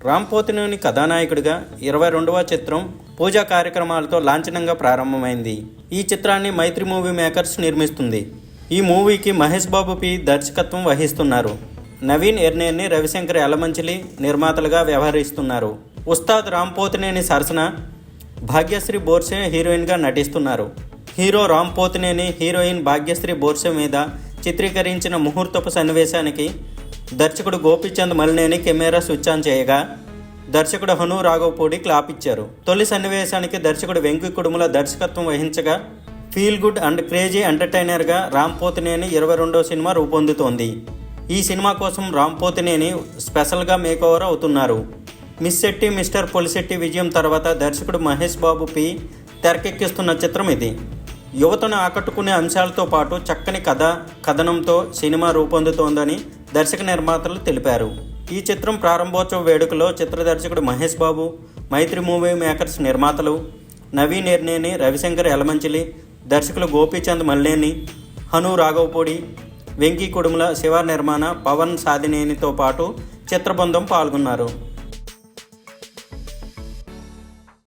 రామ్ పోతినేని కథానాయకుడిగా 22వ చిత్రం పూజా కార్యక్రమాలతో లాంఛనంగా ప్రారంభమైంది. ఈ చిత్రాన్ని మైత్రి మూవీ మేకర్స్ నిర్మిస్తుంది. ఈ మూవీకి మహేష్ బాబు పి దర్శకత్వం వహిస్తున్నారు. నవీన్ ఎర్నేని, రవిశంకర్ యలమంచిలి నిర్మాతలుగా వ్యవహరిస్తున్నారు. ఉస్తాద్ రామ్ పోతినేని సరసన భాగ్యశ్రీ బోర్సే హీరోయిన్గా నటిస్తున్నారు. హీరో రామ్ పోతినేని, హీరోయిన్ భాగ్యశ్రీ బోర్సే మీద చిత్రీకరించిన ముహూర్తపు సన్నివేశానికి దర్శకుడు Gopichand Malineni camera switch on చేయగా దర్శకుడు హను రాఘవపూడి క్లాప్ ఇచ్చారు. తొలి సన్నివేశానికి దర్శకుడు వెంకి కుడుముల దర్శకత్వం వహించగా ఫీల్ గుడ్ అండ్ క్రేజీ ఎంటర్టైనర్గా రామ్ పోతినేని 22వ సినిమా రూపొందుతోంది. ఈ సినిమా కోసం రామ్ పోతినేని స్పెషల్గా మేకోవర్ అవుతున్నారు. మిస్ శెట్టి మిస్టర్ పొలిశెట్టి విజయం తర్వాత దర్శకుడు మహేష్ బాబు పి తెరకెక్కిస్తున్న చిత్రం ఇది. యువతను ఆకట్టుకునే అంశాలతో పాటు చక్కని కథనంతో సినిమా రూపొందుతోందని దర్శక నిర్మాతలు తెలిపారు. ఈ చిత్రం ప్రారంభోత్సవ వేడుకలో చిత్ర దర్శకుడు మహేష్ బాబు, మైత్రి మూవీ మేకర్స్ నిర్మాతలు నవీన్ ఎర్నేని, రవిశంకర్ యలమంచిలి, దర్శకులు గోపీచంద్ మలినేని, హను రాఘవపూడి, వెంకీ కుడుముల, శివ నిర్మాణ, పవన్ సాధినేనితో పాటు చిత్రబృందం పాల్గొన్నారు.